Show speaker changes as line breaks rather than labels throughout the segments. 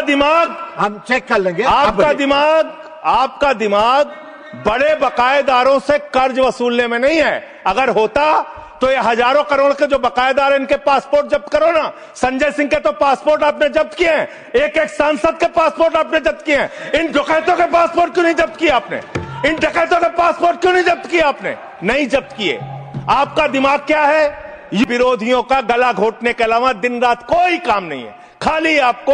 दिमाग
हम चेक कर लेंगे।
आपका दिमाग बड़े बकायेदारों से कर्ज वसूलने में नहीं है। अगर होता तो ये हजारों करोड़ के जो बकायेदार हैं इनके पासपोर्ट जब्त करो ना। संजय सिंह के तो पासपोर्ट आपने जब्त किए हैं, एक एक सांसद के पासपोर्ट आपने जब्त किए हैं। इन डकैतों के पासपोर्ट क्यों नहीं जब्त किए आपने? इन डकैतों के पासपोर्ट क्यों नहीं जब्त किए आपने? नहीं जब्त किए। आपका दिमाग क्या है? विरोधियों का गला घोटने के अलावा दिन रात कोई काम नहीं है। खाली आपको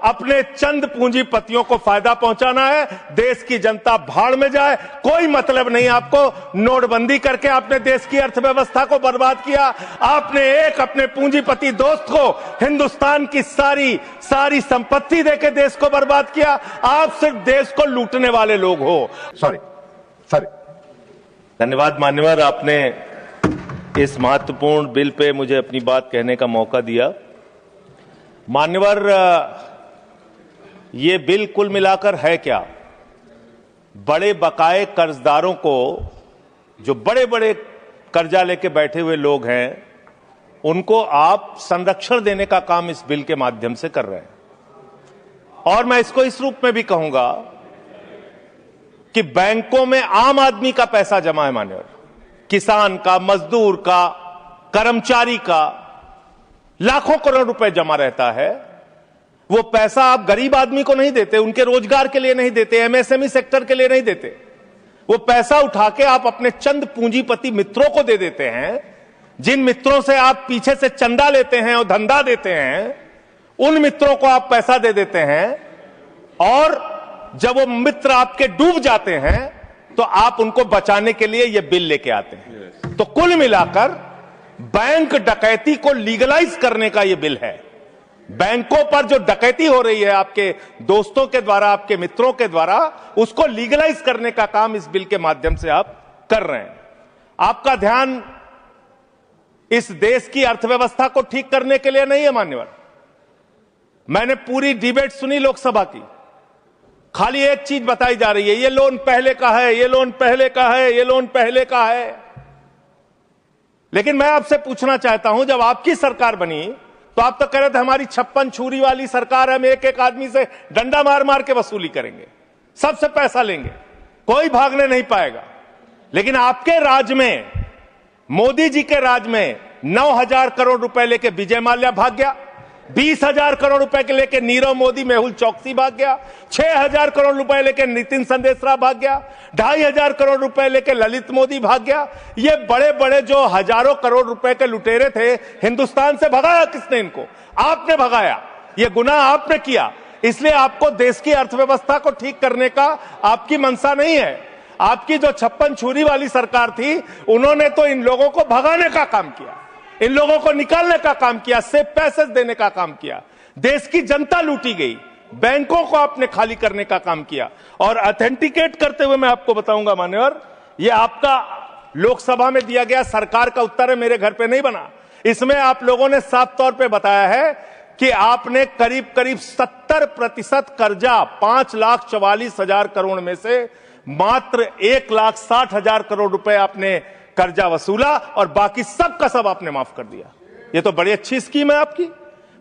अपने चंद पूंजीपतियों को फायदा पहुंचाना है। देश की जनता भाड़ में जाए, कोई मतलब नहीं आपको। नोटबंदी करके आपने देश की अर्थव्यवस्था को बर्बाद किया। आपने एक अपने पूंजीपति दोस्त को हिंदुस्तान की सारी संपत्ति देके देश को बर्बाद किया। आप सिर्फ देश को लूटने वाले लोग हो।
सॉरी।
धन्यवाद मान्यवर, आपने इस महत्वपूर्ण बिल पे मुझे अपनी बात कहने का मौका दिया। मान्यवर, ये बिल कुल मिलाकर है क्या? बड़े बकाए कर्जदारों को, जो बड़े बड़े कर्जा लेके बैठे हुए लोग हैं, उनको आप संरक्षण देने का काम इस बिल के माध्यम से कर रहे हैं। और मैं इसको इस रूप में भी कहूंगा कि बैंकों में आम आदमी का पैसा जमा है मान्यवर, किसान का, मजदूर का, कर्मचारी का लाखों करोड़ रुपए जमा रहता है। वो पैसा आप गरीब आदमी को नहीं देते, उनके रोजगार के लिए नहीं देते, एमएसएमई सेक्टर के लिए नहीं देते। वो पैसा उठा के आप अपने चंद पूंजीपति मित्रों को दे देते हैं। जिन मित्रों से आप पीछे से चंदा लेते हैं और धंधा देते हैं, उन मित्रों को आप पैसा दे देते हैं। और जब वो मित्र आपके डूब जाते हैं तो आप उनको बचाने के लिए ये बिल लेके आते हैं। तो कुल मिलाकर बैंक डकैती को लीगलाइज करने का यह बिल है। बैंकों पर जो डकैती हो रही है आपके दोस्तों के द्वारा, आपके मित्रों के द्वारा, उसको लीगलाइज करने का काम इस बिल के माध्यम से आप कर रहे हैं। आपका ध्यान इस देश की अर्थव्यवस्था को ठीक करने के लिए नहीं है मान्यवर। मैंने पूरी डिबेट सुनी लोकसभा की, खाली एक चीज बताई जा रही है, ये लोन पहले का है, ये लोन पहले का है, ये लोन पहले का है। लेकिन मैं आपसे पूछना चाहता हूं, जब आपकी सरकार बनी तो आप तो कह रहे थे हमारी 56 छुरी वाली सरकार है, हम एक एक आदमी से डंडा मार मार के वसूली करेंगे, सबसे पैसा लेंगे, कोई भागने नहीं पाएगा। लेकिन आपके राज में, मोदी जी के राज में 9,000 करोड़ रुपए लेके विजय माल्या भाग गया, 20,000 करोड़ रुपए के लेके नीरव मोदी, मेहुल चौकसी भाग गया, 6,000 करोड़ रुपए लेके नितिन संदेशरा भाग गया, 2,500 करोड़ रुपए लेके ललित मोदी भाग गया। ये बड़े बड़े जो हजारों करोड़ रुपए के लुटेरे थे, हिंदुस्तान से भगाया किसने इनको? आपने भगाया। ये गुनाह आपने किया। इसलिए आपको देश की अर्थव्यवस्था को ठीक करने का आपकी मंशा नहीं है। आपकी जो 56 छुरी वाली सरकार थी, उन्होंने तो इन लोगों को भगाने का काम किया, इन लोगों को निकालने का काम किया, सेफ पैसेज देने का काम किया। देश की जनता लूटी गई, बैंकों को आपने खाली करने का काम किया। और ऑथेंटिकेट करते हुए मैं आपको बताऊंगा मान्यवर, ये आपका लोकसभा में दिया गया सरकार का उत्तर है, मेरे घर पे नहीं बना। इसमें आप लोगों ने साफ तौर पे बताया है कि आपने करीब करीब 70% कर्जा 5,44,000 करोड़ में से मात्र 1,60,000 करोड़ रुपए आपने कर्जा वसूला और बाकी सब का सब आपने माफ कर दिया। ये तो बड़ी अच्छी स्कीम है आपकी,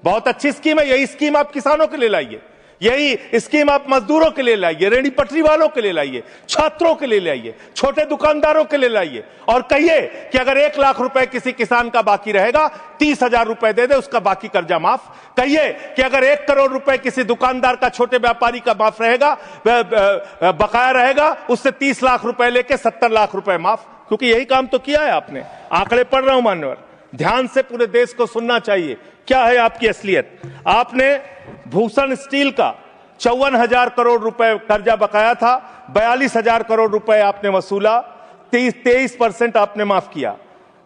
बहुत अच्छी स्कीम है। यही स्कीम आप किसानों के लिए लाइए, यही स्कीम आप मजदूरों के लिए लाइए, रेहड़ी पटरी वालों के लिए लाइए, छात्रों के लिए लाइए, छोटे दुकानदारों के लिए लाइए। और कहिए कि अगर 1 लाख रुपए किसी किसान का बाकी रहेगा, 30,000 रुपए दे दे, उसका बाकी कर्जा माफ। कहिए कि अगर 1 करोड़ रुपए किसी दुकानदार का, छोटे व्यापारी का माफ रहेगा, बकाया रहेगा, उससे 30 लाख रुपए लेके 70 लाख रुपए माफ। क्योंकि यही काम तो किया है आपने। आंकड़े पढ़ रहा हूं मान्यवर, ध्यान से पूरे देश को सुनना चाहिए क्या है आपकी असलियत। आपने भूषण स्टील का 54,000 करोड़ रुपए कर्जा बकाया था, 42,000 करोड़ रुपए आपने वसूला, 23% आपने माफ किया।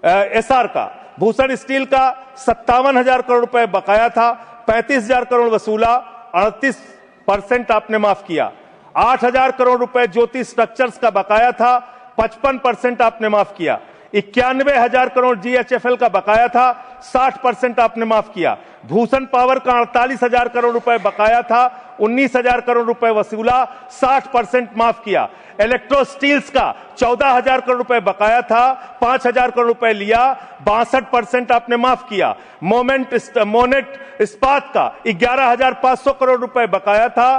एसआर का, भूषण स्टील का 57,000 करोड़ रुपए बकाया था, 35,000 करोड़ वसूला, 38% आपने माफ किया। 8,000 करोड़ रुपए ज्योति स्ट्रक्चर्स का बकाया था, 55% आपने माफ किया। 91,000 करोड़ GHFL का बकाया था, 60% आपने माफ किया। भूषण पावर का 48,000 करोड़ रुपए बकाया था, 19,000 करोड़ रुपए वसूला, 60% माफ किया। इलेक्ट्रो स्टील्स का 14,000 करोड़ रुपए बकाया था, 5,000 करोड़ रुपए लिया, 62% आपने माफ किया। मोनेट इस्पात का 11,500 करोड़ रुपए बकाया था,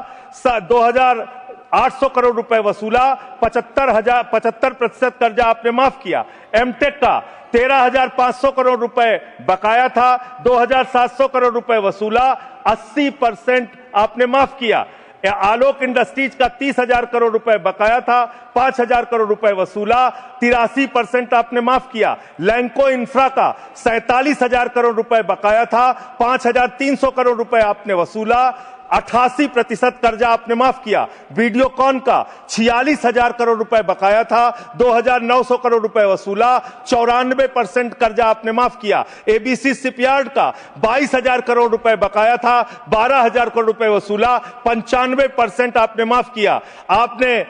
2,800 करोड़ रुपए वसूला, 75% कर्जा आपने माफ किया। एमटेक का 13,500 करोड़ रुपए बकाया था, 2,700 करोड़ रुपए वसूला, 80% आपने माफ किया। आलोक इंडस्ट्रीज का 30,000 करोड़ रुपए बकाया था, 5,000 करोड़ रुपए वसूला, 83% आपने माफ किया। लैंको इंफ्रा का 47,000 करोड़ रुपए बकाया था, 5,300 करोड़ रुपए आपने वसूला, 88% कर्जा आपने माफ किया। वीडियोकॉन का 46,000 करोड़ रुपए बकाया था, 2,900 करोड़ रुपए वसूला, 94% कर्जा आपने माफ किया। एबीसी शिपयार्ड का 22,000 करोड़ रुपए बकाया था, 12,000 करोड़ रुपए वसूला, 95% आपने माफ किया। आपने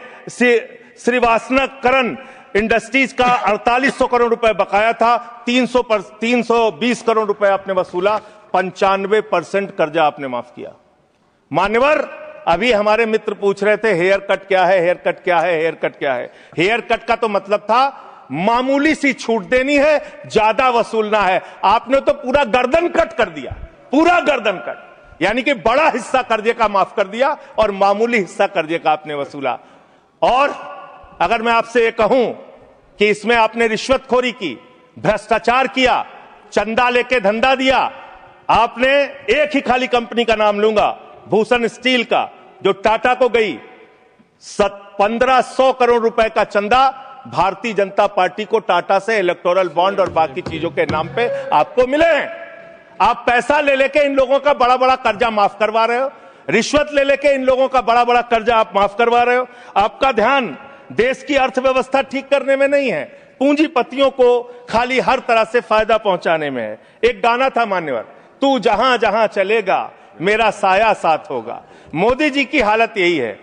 श्रीवास्तव इंडस्ट्रीज का 4800 करोड़ रुपए बकाया था, 320 करोड़ रुपए आपने वसूला, 95% कर्जा आपने माफ किया। मान्यवर, अभी हमारे मित्र पूछ रहे थे हेयर कट क्या है, हेयर कट क्या है, हेयर कट क्या है। हेयर कट का तो मतलब था मामूली सी छूट देनी है, ज्यादा वसूलना है। आपने तो पूरा गर्दन कट कर दिया, पूरा गर्दन कट, यानी कि बड़ा हिस्सा कर्जे का माफ कर दिया और मामूली हिस्सा कर्जे का आपने वसूला। और अगर मैं आपसे ये कहूं कि इसमें आपने रिश्वतखोरी की, भ्रष्टाचार किया, चंदा लेके धंधा दिया, आपने एक ही खाली कंपनी का नाम लूंगा, भूषण स्टील का, जो टाटा को गई, 1,500 करोड़ रुपए का चंदा भारतीय जनता पार्टी को टाटा से इलेक्टोरल बॉन्ड और बाकी चीजों के नाम पे आपको मिले हैं। आप पैसा ले लेके इन लोगों का बड़ा बड़ा कर्जा माफ करवा रहे हो, रिश्वत ले लेके इन लोगों का बड़ा बड़ा कर्जा आप माफ करवा रहे हो। आपका ध्यान देश की अर्थव्यवस्था ठीक करने में नहीं है, पूंजीपतियों को खाली हर तरह से फायदा पहुंचाने में है। एक गाना था मान्यवर, तू जहां जहां चलेगा मेरा साया साथ होगा। मोदी जी की हालत यही है।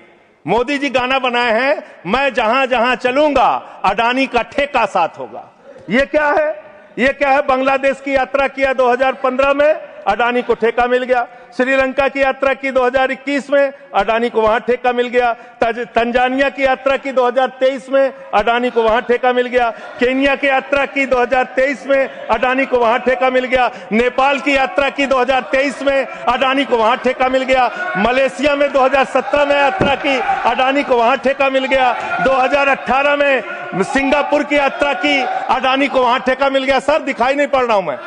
मोदी जी गाना बनाए हैं, मैं जहां जहां चलूंगा अडानी का ठेका साथ होगा। ये क्या है? ये क्या है? बांग्लादेश की यात्रा किया 2015 में, अडानी को ठेका मिल गया। श्रीलंका की यात्रा की 2021 में, अडानी को वहां ठेका मिल गया। तंजानिया की यात्रा की 2023 में, अडानी को वहां ठेका मिल गया। केन्या की यात्रा की 2023 में, अडानी को वहां ठेका मिल गया। नेपाल की यात्रा की 2023 में, अडानी को वहां ठेका मिल गया। मलेशिया में 2017 में यात्रा की, अडानी को वहां ठेका मिल गया। 2018 में सिंगापुर की यात्रा की, अडानी को वहां ठेका मिल गया। सर दिखाई नहीं पड़ रहा हूं मैं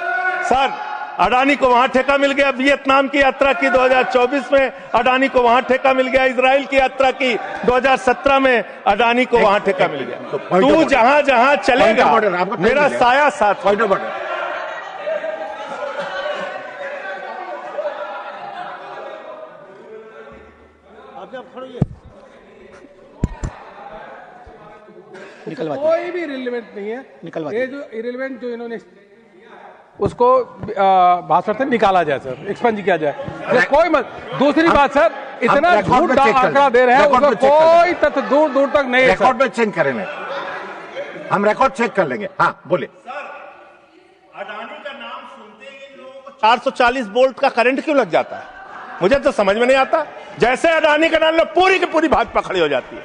सर, अडानी को वहां ठेका मिल गया। वियतनाम की यात्रा की 2024 में, अडानी को वहां ठेका मिल गया। इजराइल की यात्रा की 2017 में, अडानी को वहां ठेका मिल गया। तू जहां जहां चलेगा मेरा साया साथ।
कोई भी रिलेवेंट नहीं है। ये जो इरेलेवेंट जो इन्होंने उसको भाषण से निकाला जाए सर, एक्सपंज किया जाए। कोई मत। दूसरी बात सर, इतना झूठ आंकड़ा दे रहे हैं, उसका कोई तथ्य दूर दूर तक नहीं है।
रिकॉर्ड में चेंज करेंगे, हम रिकॉर्ड चेक कर लेंगे। हाँ बोलिए।
अडानी का नाम सुनते ही इन लोगों को 440 वोल्ट का करंट क्यों लग जाता है? मुझे तो समझ में नहीं आता। जैसे अडानी का नाम लो, पूरी की पूरी भाजपा खड़ी हो जाती है।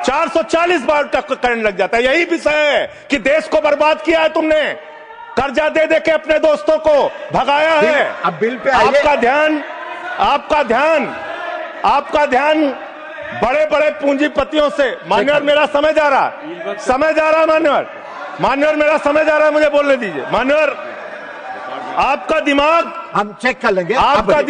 440 वोल्ट का करंट लग जाता है। यही विषय है कि देश को बर्बाद किया है तुमने, कर्जा दे दे के अपने दोस्तों को भगाया है।
अब बिल पे
आपका ध्यान बड़े बड़े पूंजीपतियों से। मान्यवर मेरा समय जा रहा है, मान्यवर मेरा समय जा रहा है, मुझे बोलने दीजिए। मान्यवर, आपका दिमाग,
हम चेक कर लेंगे।
आपका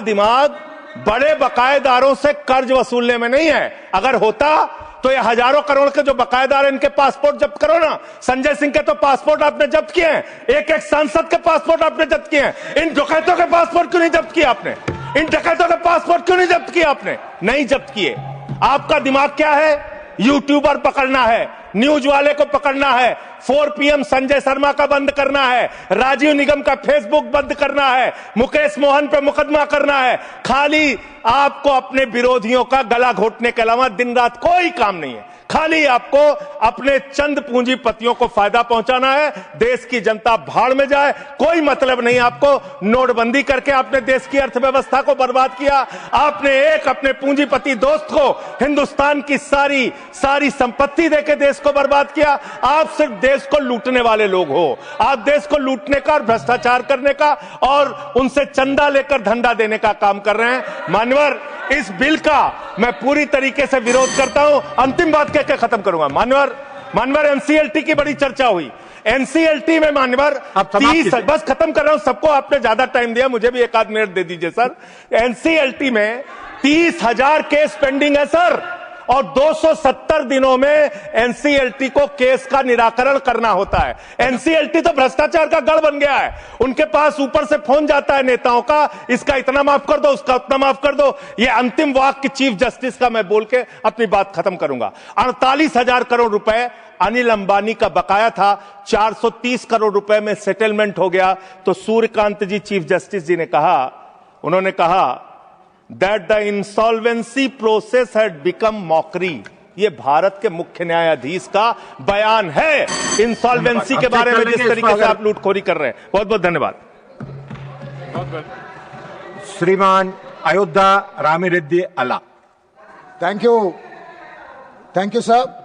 दिमाग बड़े बकायेदारों से कर्ज वसूलने में नहीं है। अगर होता तो ये हजारों करोड़ के जो बकायेदार हैं, इनके पासपोर्ट जब्त करो ना। संजय सिंह के तो पासपोर्ट आपने जब्त किए हैं, एक एक सांसद के पासपोर्ट आपने जब्त किए हैं। इन डकैतों के पासपोर्ट क्यों नहीं जब्त किया आपने? इन डकैतों के पासपोर्ट क्यों नहीं जब्त किया आपने? नहीं जब्त किए। आपका दिमाग क्या है? यूट्यूबर पकड़ना है, न्यूज वाले को पकड़ना है, 4 PM संजय शर्मा का बंद करना है, राजीव निगम का फेसबुक बंद करना है, मुकेश मोहन पे मुकदमा करना है। खाली आपको अपने विरोधियों का गला घोटने के अलावा दिन रात कोई काम नहीं है। खाली आपको अपने चंद पूंजीपतियों को फायदा पहुंचाना है। देश की जनता भाड़ में जाए, कोई मतलब नहीं आपको। नोटबंदी करके आपने देश की अर्थव्यवस्था को बर्बाद किया। आपने एक अपने पूंजीपति दोस्त को हिंदुस्तान की सारी संपत्ति देके देश को बर्बाद किया। आप सिर्फ देश को लूटने वाले लोग हो। आप देश को लूटने का और भ्रष्टाचार करने का और उनसे चंदा लेकर धंधा देने का काम कर रहे हैं। मान्यवर, इस बिल का मैं पूरी तरीके से विरोध करता हूं। अंतिम बात कह के खत्म करूंगा। मान्यवर, एनसीएलटी की बड़ी चर्चा हुई। एनसीएलटी में मान्यवर 30, बस खत्म कर रहा हूं, सबको आपने ज्यादा टाइम दिया, मुझे भी एक आध मिनट दे दीजिए सर। एनसीएलटी में 30,000 केस पेंडिंग है सर, और 270 दिनों में एनसीएलटी को केस का निराकरण करना होता है। एनसीएलटी तो भ्रष्टाचार का गढ़ बन गया है। उनके पास ऊपर से फोन जाता है नेताओं का, इसका इतना माफ कर दो, उसका उतना माफ कर दो। ये अंतिम वाक्य चीफ जस्टिस का मैं बोल के अपनी बात खत्म करूंगा। 48,000 करोड़ रुपए अनिल अंबानी का बकाया था, 430 करोड़ रुपए में सेटलमेंट हो गया। तो सूर्यकांत जी चीफ जस्टिस जी ने कहा, उन्होंने कहा that the insolvency process had become mockery। ये भारत के मुख्य न्यायाधीश का बयान है इंसॉल्वेंसी के बारे में, जिस तरीके से आप लूटखोरी कर रहे हैं। बहुत बहुत धन्यवाद।
श्रीमान Ayodhya Ramireddy Alla.
Thank you sir.